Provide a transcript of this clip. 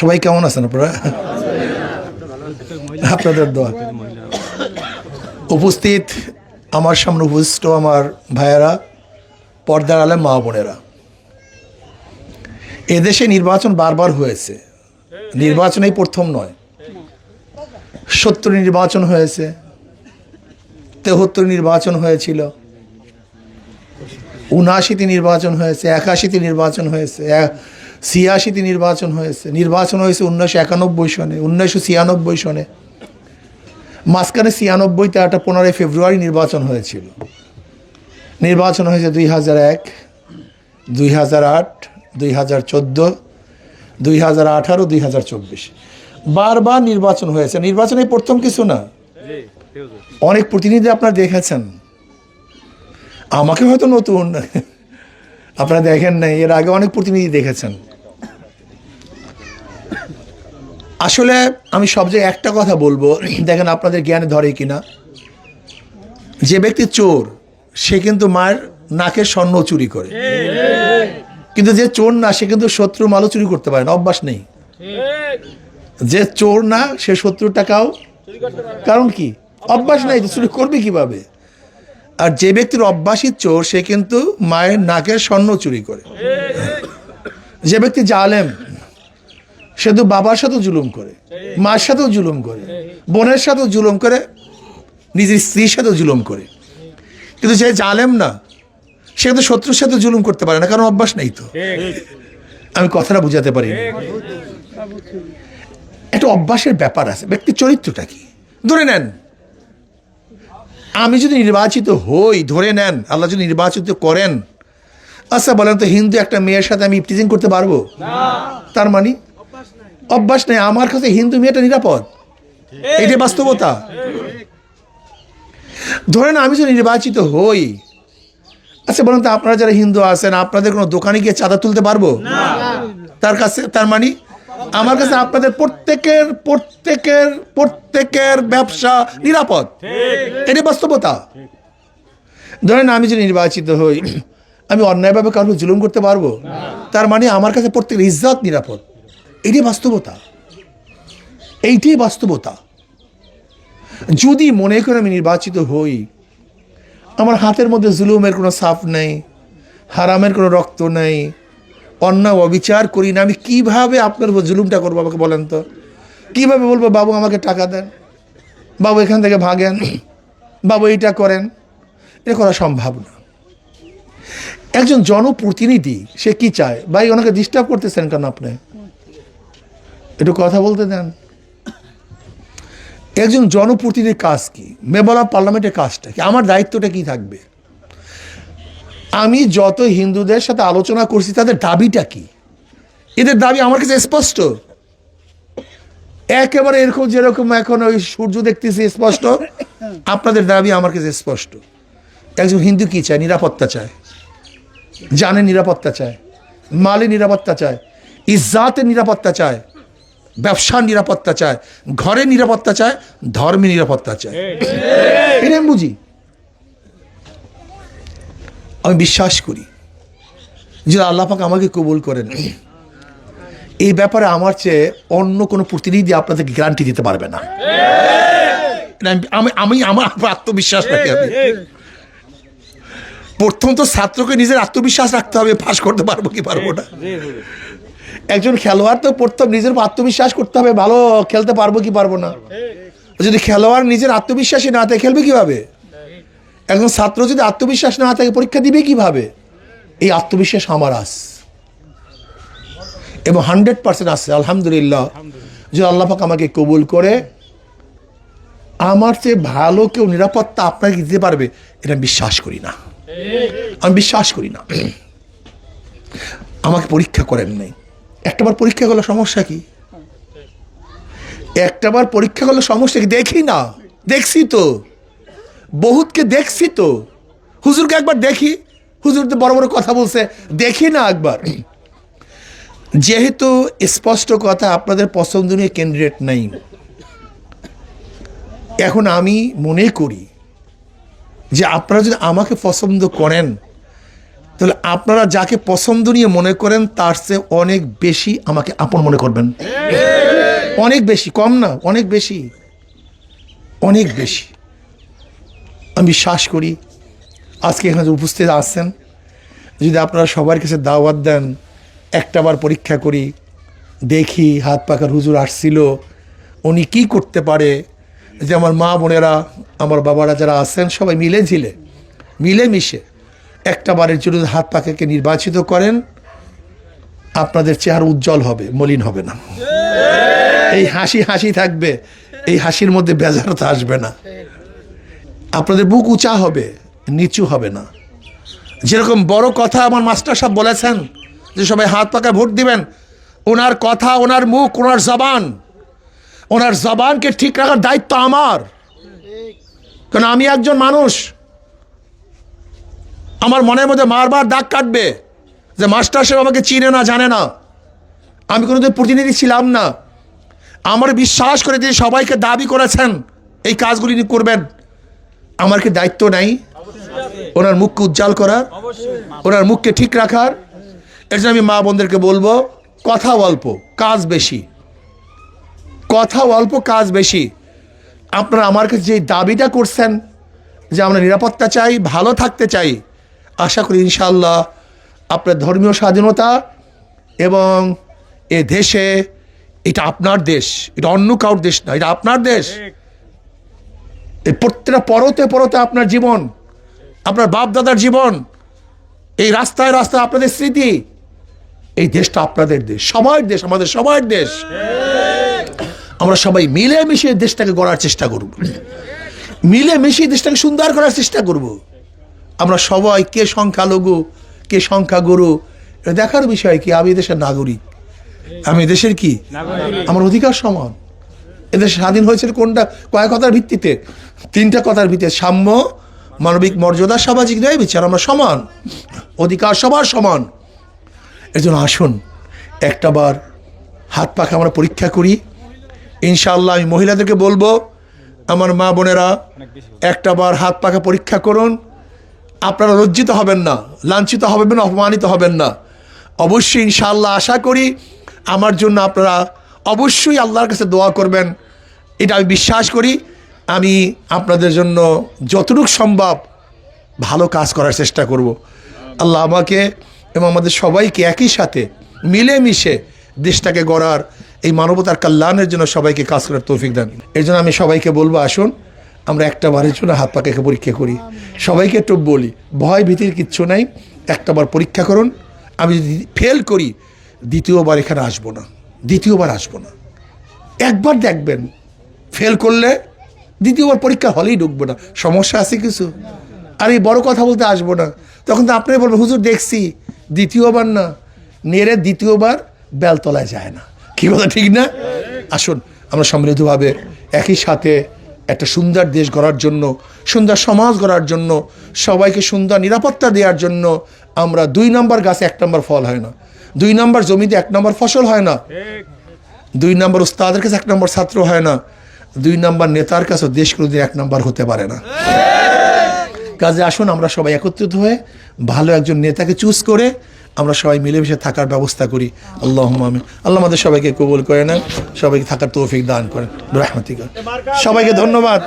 সবাই কেমন আছেন আপনারা? আপনাদের দোয়া। উপস্থিত আমার সামনে উপস্থিত আমার ভাইয়েরা, পর্দার আলেম মা বোনেরা, এদেশে নির্বাচন বারবার হয়েছে। নির্বাচন এই প্রথম নয়। 70 নির্বাচন হয়েছে, 73 নির্বাচন হয়েছিল, 79 নির্বাচন হয়েছে, 81 নির্বাচন হয়েছে, 86 নির্বাচন হয়েছে। নির্বাচন হয়েছে 1991 সনে, 1996 সনে। মাঝখানে 96তে একটা 15 ফেব্রুয়ারি নির্বাচন হয়েছিল। নির্বাচন হয়েছে 2001, 2008, 2014, 2018, 2024। বারবার নির্বাচন হয়েছে। নির্বাচন এই প্রথম কিছু না। অনেক প্রতিনিধি আপনারা দেখেছেন, আমাকে হয়তো নতুন, আপনারা দেখেন নাই, এর আগে অনেক প্রতিনিধি দেখেছেন। আসলে আমি সব জায়গায় একটা কথা বলবো, দেখেন আপনাদের জ্ঞানে ধরে কিনা। যে ব্যক্তি চোর সে কিন্তু মায়ের নাকের স্বর্ণ চুরি করে, কিন্তু যে চোর না সে কিন্তু শত্রু মালও চুরি করতে পারে না, অভ্যাস নেই। যে চোর না সে 70 টাকাও, কারণ কি? অভ্যাস নাই, চুরি করবে কিভাবে? আর যে ব্যক্তির অভ্যাসী চোর সে কিন্তু মায়ের নাকের স্বর্ণ চুরি করে। যে ব্যক্তি জালেম সে তো বাবার সাথেও জুলুম করে, মার সাথেও জুলুম করে, বোনের সাথেও জুলুম করে, নিজের স্ত্রীর সাথেও জুলুম করে। কিন্তু যে জালেম না সে কিন্তু শত্রুর সাথে জুলুম করতে পারে না, কারণ অভ্যাস নেই। তো আমি কথাটা বুঝাতে পারি। একটা অভ্যাসের ব্যাপার আছে। ব্যক্তির চরিত্রটা কি? ধরে নেন আমি যদি নির্বাচিত হই, ধরে নেন আল্লাহ যদি নির্বাচিত করেন, আচ্ছা বলেন তো হিন্দু একটা মেয়ের সাথে আমি ইফতিজিং করতে পারবো? তার মানে অভ্যাস নেই। আমার কাছে হিন্দু মেয়েটা নিরাপদ, এইটা বাস্তবতা। ধরেন আমি যদি নির্বাচিত হই, আচ্ছা বলেন তো আপনারা যারা হিন্দু আছেন আপনাদের কোনো দোকানে গিয়ে চাঁদা তুলতে পারবো? তার কাছে, তার মানে আমার কাছে আপনাদের প্রত্যেকের ব্যবসা নিরাপদ, এটা বাস্তবতা। ধরেন আমি যদি নির্বাচিত হই, আমি অন্যায়ভাবে কারো জুলুম করতে পারবো? তার মানে আমার কাছে প্রত্যেকের ইজ্জত নিরাপদ, এটাই বাস্তবতা। এইটাই বাস্তবতা। যদি মনে করে আমি নির্বাচিত হই, আমার হাতের মধ্যে জুলুমের কোনো ছাপ নেই, হারামের কোনো রক্ত নেই, অন্যায় অবিচার করি না, আমি কিভাবে আপনার উপর জুলুমটা করবো আমাকে বলেন তো? কিভাবে বলবো বাবু আমাকে টাকা দেন, বাবু এখান থেকে ভাগেন, বাবু এইটা করেন? এটা করা সম্ভব না। একজন জনপ্রতিনিধি সে কি চায়? ভাই ওনাকে ডিস্টার্ব করতেছেন কেন আপনি? একটু কথা বলতে দেন। একজন জনপ্রতিনিধির কাজ কি? মেম্বার অফ পার্লামেন্টের কাজটা কি? আমার দায়িত্বটা কি থাকবে? আমি যত হিন্দুদের সাথে আলোচনা করছি তাদের দাবিটা কি? এদের দাবি আমার কাছে স্পষ্ট, একেবারে এরকম যেরকম এখন ওই সূর্য দেখতেছি স্পষ্ট, আপনাদের দাবি আমার কাছে স্পষ্ট। একজন হিন্দু কি চায়? নিরাপত্তা চায়, জানের নিরাপত্তা চায়, মালের নিরাপত্তা চায়, ইজ্জাতের নিরাপত্তা চায়, ব্যবসার নিরাপত্তা চায়, ঘরের নিরাপত্তা চায়, ধর্মের নিরাপত্তা চায়। এটা আমি বুঝি। আমি বিশ্বাস করি যে আল্লাহ পাক আমাকে কবুল করেন, এই ব্যাপারে আমার চেয়ে অন্য কোনো প্রতিনিধি আপনাদেরকে গ্যারান্টি দিতে পারবে না। আমি আমার আত্মবিশ্বাস রাখি। আমি প্রথম তো ছাত্রকে নিজের আত্মবিশ্বাস রাখতে হবে, পাস করতে পারবো কি পারবো না। একজন খেলোয়াড় তো প্রথম নিজের আত্মবিশ্বাস করতে হবে, ভালো খেলতে পারবো কি পারবো না। যদি খেলোয়াড় নিজের আত্মবিশ্বাসী না থাকে খেলবে কিভাবে? একজন ছাত্র যদি আত্মবিশ্বাস না থাকে পরীক্ষা দিবে কিভাবে? এই আত্মবিশ্বাস আমার আস এবং 100% আছে আলহামদুলিল্লাহ। যে আল্লাহ পাক আমাকে কবুল করে আমার চেয়ে ভালো কেউ নিরাপত্তা আপনাকে দিতে পারবে এটা আমি বিশ্বাস করি না। আমি বিশ্বাস করি না। আমাকে পরীক্ষা করেন নাই। একটাবার পরীক্ষা করলে সমস্যা কি? একটাবার পরীক্ষা করলে সমস্যা কি? দেখি না, দেখছি তো, বহুতকে দেখছি তো। হুজুরকে একবার দেখি, হুজুর তো বড় বড় কথা বলছে, দেখি না একবার। যেহেতু স্পষ্ট কথা আপনাদের পছন্দনীয় ক্যান্ডিডেট নাই, এখন আমি মনে করি যে আপনারা যদি আমাকে পছন্দ করেন তাহলে আপনারা যাকে পছন্দনীয় মনে করেন তার চেয়ে অনেক বেশি আমাকে আপন মনে করবেন। অনেক বেশি, কম না, অনেক বেশি, অনেক বেশি। আমি বিশ্বাস করি আজকে এখানে যে উপস্থিত আছেন, যদি আপনারা সবার কাছে দাওয়াত দেন, একটাবার পরীক্ষা করি, দেখি হাত পাকার হুজুর আসছিল, উনি কি করতে পারে, যে আমার মা বোনেরা, আমার বাবারা যারা আছেন সবাই মিলেমিশে একটাবারের জন্য হাত পাকাকে নির্বাচিত করেন, আপনাদের চেহারা উজ্জ্বল হবে, মলিন হবে না। এই হাসি থাকবে, এই হাসির মধ্যে বেজারতা আসবে না। আপনাদের বুক উঁচা হবে, নিচু হবে না। যেরকম বড় কথা আমার মাস্টার সাহেব বলেছেন যে সবাই হাত পাকায় ভোট দিবেন, ওনার কথা, ওনার মুখ, ওনার জবানকে ঠিক রাখার দায়িত্ব আমার। কারণ আমি একজন মানুষ, আমার মনের মধ্যে বারবার দাগ কাটবে যে মাস্টার সাহেব আমাকে চিনে না, জানে না, আমি কোনোদিন প্রতিনিধি ছিলাম না। আমার বিশ্বাস করে তিনি সবাইকে দাবি করেছেন এই কাজগুলি করবেন, আমার কি দায়িত্ব নাই ওনার মুখকে উজ্জ্বল করার, ওনার মুখকে ঠিক রাখার? এর জন্য আমি মা বোনদেরকে বলবো, কথা অল্প কাজ বেশি, কথা অল্প কাজ বেশি। আপনারা আমার কাছে যে দাবিটা করছেন যে আমরা নিরাপত্তা চাই, ভালো থাকতে চাই, আশা করি ইনশাআল্লাহ আপনার ধর্মীয় স্বাধীনতা এবং এ দেশে, এটা আপনার দেশ, এটা অন্য কারোর দেশ না, এটা আপনার দেশ। এই প্রত্যেকটা পরতে আপনার জীবন, আপনার বাপ দাদার জীবন, এই রাস্তায় আপনাদের স্মৃতি, এই দেশটা আপনাদের দেশ, সবার দেশ, আমাদের সবার দেশ। আমরা সবাই মিলেমিশে দেশটাকে গড়ার চেষ্টা করব, মিলেমিশে দেশটাকে সুন্দর করার চেষ্টা করব। আমরা সবাই, কে সংখ্যালঘু কে সংখ্যাগুরু, এটা দেখার বিষয় কি? আমি দেশের নাগরিক, আমি দেশের কি, আমার অধিকার সমান। এদেশ স্বাধীন হয়েছিল কোনটা, কয়েক কথার ভিত্তিতে, 3টা কথার ভিত্তিতে: সাম্য, মানবিক মর্যাদা, সামাজিক ন্যায় বিচার। আমরা সমান, অধিকার সবার সমান। এর জন্য আসুন একটাবার হাত পাখা আমরা পরীক্ষা করি। ইনশাআল্লাহ আমি মহিলাদেরকে বলবো, আমার মা বোনেরা একটাবার হাত পাখা পরীক্ষা করুন। আপনারা লজ্জিত হবেন না, লাঞ্ছিত হবেন না, অপমানিত হবেন না। অবশ্যই ইনশাআল্লাহ আশা করি আমার জন্য আপনারা অবশ্যই আল্লাহর কাছে দোয়া করবেন, এটা আমি বিশ্বাস করি। আমি আপনাদের জন্য যতটুকু সম্ভব ভালো কাজ করার চেষ্টা করব। আল্লাহ আমাকে এবং আমাদের সবাইকে একই সাথে মিলেমিশে দেশটাকে গড়ার, এই মানবতার কল্যাণের জন্য সবাইকে কাজ করার তৌফিক দেন। এই জন্য আমি সবাইকে বলবো, আসুন আমরা একটাবারের জন্য হাত পাকে পরীক্ষা করি। সবাইকে একটু বলি, ভয় ভীতির কিচ্ছু নাই, একটাবার পরীক্ষা করুন। আমি যদি ফেল করি, দ্বিতীয়বার এখানে আসবো না, একবার দেখবেন, ফেল করলে দ্বিতীয়বার পরীক্ষা হলেই ঢুকবো না। সমস্যা আছে কিছু? আর এই বড় কথা বলতে আসবো না, তখন তো আপনি বলবেন হুজুর দেখছি দ্বিতীয়বার না, নেড়ে দ্বিতীয়বার বেলতলায় যায় না। কি বলে ঠিক না? আসুন আমরা সমৃদ্ধভাবে একই সাথে একটা সুন্দর দেশ গড়ার জন্য, সুন্দর সমাজ গড়ার জন্য, সবাইকে সুন্দর নিরাপত্তা দেওয়ার জন্য আমরা 2 নম্বর গাছে 1 নম্বর ফল হয় না, 2 নম্বর জমিতে 1 নম্বর ফসল হয় না, 2 নম্বর উস্তাদের কাছে 1 নম্বর ছাত্র হয় না, 2 নম্বর নেতার কাছে দেশ কোনোদিন 1 নম্বর হতে পারে না। কাজে আসুন আমরা সবাই একত্রিত হয়ে ভালো একজন নেতাকে চুজ করে আমরা সবাই মিলেমিশে থাকার ব্যবস্থা করি। আল্লাহুম্মা আমিন। আল্লাহ আমাদের সবাইকে কবুল করে নেন, সবাইকে থাকার তৌফিক দান করেন রাহমাতিকা। সবাইকে ধন্যবাদ।